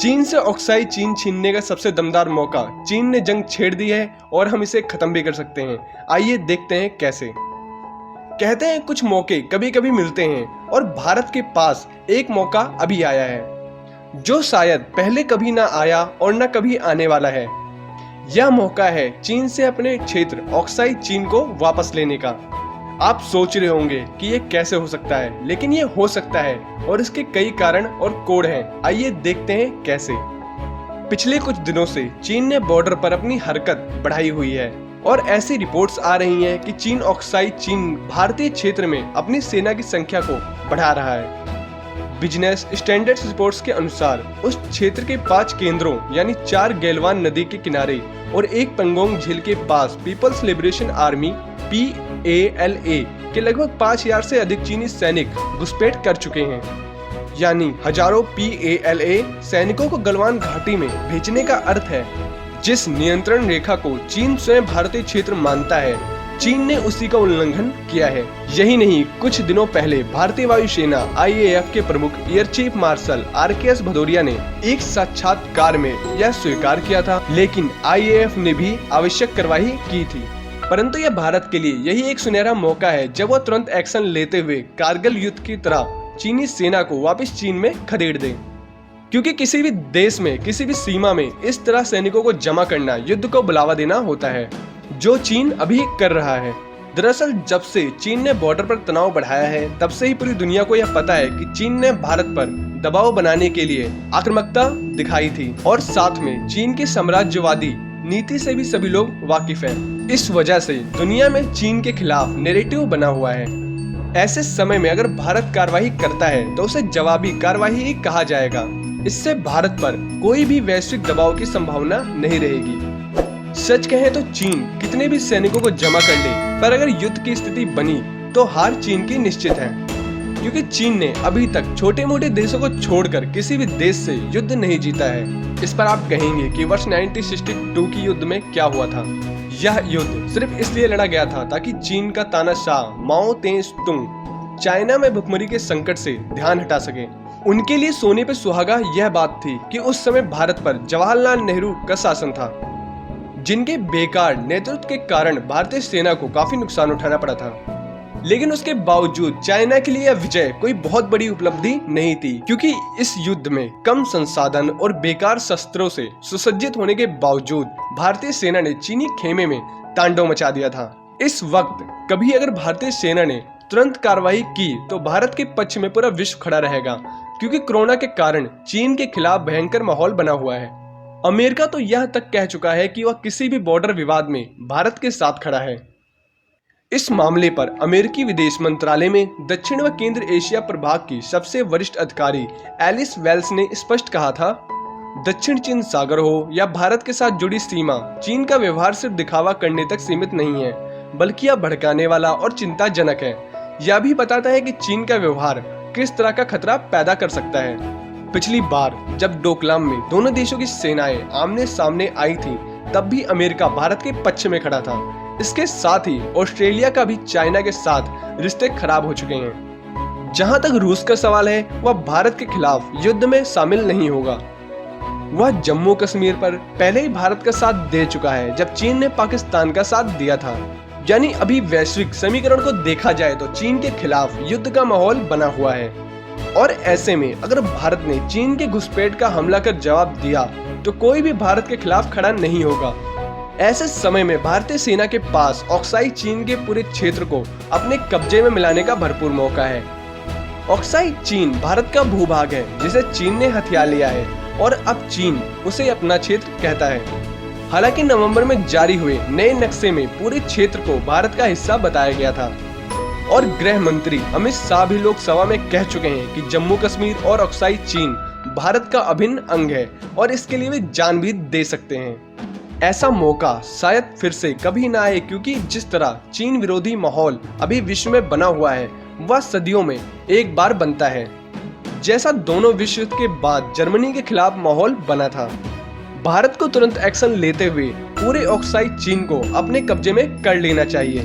चीन से ऑक्साई चीन छीनने का सबसे दमदार मौका। चीन ने जंग छेड़ दी है और हम इसे खत्म भी कर सकते हैं। आइए देखते हैं कैसे। कहते हैं कुछ मौके कभी कभी मिलते हैं और भारत के पास एक मौका अभी आया है जो शायद पहले कभी ना आया और ना कभी आने वाला है। यह मौका है चीन से अपने क्षेत्र ऑक्साई चीन को वापस लेने का। आप सोच रहे होंगे कि ये कैसे हो सकता है, लेकिन ये हो सकता है और इसके कई कारण और कोड हैं। आइए देखते हैं कैसे। पिछले कुछ दिनों से चीन ने बॉर्डर पर अपनी हरकत बढ़ाई हुई है और ऐसी रिपोर्ट्स आ रही हैं कि चीन ऑक्साई चीन भारतीय क्षेत्र में अपनी सेना की संख्या को बढ़ा रहा है। बिजनेस स्टैंडर्ड्स रिपोर्ट्स के अनुसार उस क्षेत्र के 5 केंद्रों यानी 4 गैलवान नदी के किनारे और एक पेंगोंग झील के पास पीपल्स लिबरेशन आर्मी PALA के लगभग 5000 से अधिक चीनी सैनिक घुसपैठ कर चुके हैं। यानी हजारों PALA सैनिकों को गलवान घाटी में भेजने का अर्थ है। जिस नियंत्रण रेखा को चीन स्वयं भारतीय क्षेत्र मानता है, चीन ने उसी का उल्लंघन किया है। यही नहीं, कुछ दिनों पहले भारतीय वायुसेना IAF के प्रमुख air chief marshal RKS Bhadauria ने एक साक्षात्कार में यह स्वीकार किया था, लेकिन IAF ने भी आवश्यक कार्रवाई की थी। परंतु यह भारत के लिए यही एक सुनहरा मौका है जब वह तुरंत एक्शन लेते हुए कारगिल युद्ध की तरह चीनी सेना को वापस चीन में खदेड़ दे। क्योंकि किसी भी देश में किसी भी सीमा में इस तरह सैनिकों को जमा करना युद्ध को बढ़ावा देना होता है, जो चीन अभी कर रहा है। दरअसल जब से चीन ने बॉर्डर पर तनाव बढ़ाया है, तब से ही पूरी दुनिया को यह पता है कि चीन ने भारत पर दबाव बनाने के लिए आक्रामकता दिखाई थी और साथ में चीन की साम्राज्यवादी नीति से भी सभी लोग वाकिफ हैं। इस वजह से दुनिया में चीन के खिलाफ नैरेटिव बना हुआ है। ऐसे समय में अगर भारत कार्रवाई करता है तो उसे जवाबी कार्रवाई ही कहा जाएगा। इससे भारत पर कोई भी वैश्विक दबाव की संभावना नहीं रहेगी। सच कहें तो चीन कितने भी सैनिकों को जमा कर ले, पर अगर युद्ध की स्थिति बनी तो हार चीन की निश्चित है। क्योंकि चीन ने अभी तक छोटे मोटे देशों को छोड़कर किसी भी देश से युद्ध नहीं जीता है। इस पर आप कहेंगे कि वर्ष 1962 की युद्ध में क्या हुआ था। यह युद्ध सिर्फ इसलिए लड़ा गया था ताकि चीन का तानाशाह माओ ते तुंग चाइना में भुखमरी के संकट से ध्यान हटा सके। उनके लिए सोने पे सुहागा यह बात थी कि उस समय भारत पर जवाहरलाल नेहरू का शासन था, जिनके बेकार नेतृत्व के कारण भारतीय सेना को काफी नुकसान उठाना पड़ा था। लेकिन उसके बावजूद चाइना के लिए यह विजय कोई बहुत बड़ी उपलब्धि नहीं थी, क्योंकि इस युद्ध में कम संसाधन और बेकार शस्त्रों से सुसज्जित होने के बावजूद भारतीय सेना ने चीनी खेमे में तांडव मचा दिया था। इस वक्त कभी अगर भारतीय सेना ने तुरंत कार्रवाई की तो भारत के पक्ष में पूरा विश्व खड़ा रहेगा, क्योंकि कोरोना के कारण चीन के खिलाफ भयंकर माहौल बना हुआ है। अमेरिका तो यह तक कह चुका है कि वह किसी भी बॉर्डर विवाद में भारत के साथ खड़ा है। इस मामले पर अमेरिकी विदेश मंत्रालय में दक्षिण व केंद्र एशिया प्रभाग की सबसे वरिष्ठ अधिकारी एलिस वेल्स ने स्पष्ट कहा था, दक्षिण चीन सागर हो या भारत के साथ जुड़ी सीमा, चीन का व्यवहार सिर्फ दिखावा करने तक सीमित नहीं है, बल्कि यह भड़काने वाला और चिंताजनक है। यह भी बताता है कि चीन का व्यवहार किस तरह का खतरा पैदा कर सकता है। पिछली बार जब डोकलाम में दोनों देशों की सेनाएं आमने सामने आई थी, तब भी अमेरिका भारत के पक्ष में खड़ा था। इसके साथ ही ऑस्ट्रेलिया का भी चाइना के साथ रिश्ते खराब हो चुके हैं। जहां तक रूस का सवाल है, वह भारत के खिलाफ युद्ध में शामिल नहीं होगा। वह जम्मू कश्मीर पर पहले ही भारत का साथ दे चुका है, जब चीन ने पाकिस्तान का साथ दिया था। यानी अभी वैश्विक समीकरण को देखा जाए तो चीन के खिलाफ युद्ध का माहौल बना हुआ है। और ऐसे में अगर भारत ने चीन के घुसपैठ का हमला कर जवाब दिया तो कोई भी भारत के खिलाफ खड़ा नहीं होगा। ऐसे समय में भारतीय सेना के पास ऑक्साई चीन के पूरे क्षेत्र को अपने कब्जे में मिलाने का भरपूर मौका है। ऑक्साई चीन भारत का भूभाग है जिसे चीन ने हथिया लिया है और अब चीन उसे अपना क्षेत्र कहता है। हालांकि नवंबर में जारी हुए नए नक्शे में पूरे क्षेत्र को भारत का हिस्सा बताया गया था और गृह मंत्री अमित शाह भी लोकसभा में कह चुके हैं कि जम्मू कश्मीर और ऑक्साई चीन भारत का अभिन्न अंग है और इसके लिए वे जान भी दे सकते हैं। ऐसा मौका शायद फिर से कभी ना आए, क्योंकि जिस तरह चीन विरोधी माहौल अभी विश्व में बना हुआ है वह सदियों में एक बार बनता है, जैसा दोनों विश्व युद्ध के बाद जर्मनी के खिलाफ माहौल बना था। भारत को तुरंत एक्शन लेते हुए पूरे ऑक्साई चीन को अपने कब्जे में कर लेना चाहिए।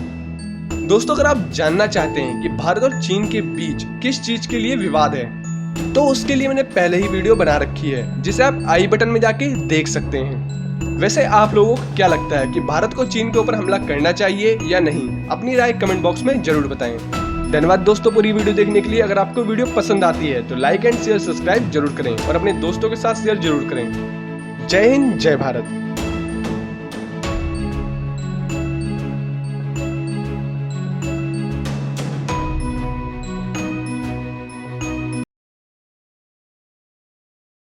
दोस्तों, अगर आप जानना चाहते हैं कि भारत और चीन के बीच किस चीज के लिए विवाद है तो उसके लिए मैंने पहले ही वीडियो बना रखी है, जिसे आप आई बटन में जाके देख सकते हैं। वैसे आप लोगों को क्या लगता है कि भारत को चीन के ऊपर हमला करना चाहिए या नहीं? अपनी राय कमेंट बॉक्स में जरूर बताएं। धन्यवाद दोस्तों पूरी वीडियो देखने के लिए। अगर आपको वीडियो पसंद आती है तो लाइक एंड शेयर सब्सक्राइब जरूर करें और अपने दोस्तों के साथ शेयर जरूर करें। जय हिंद, जय भारत।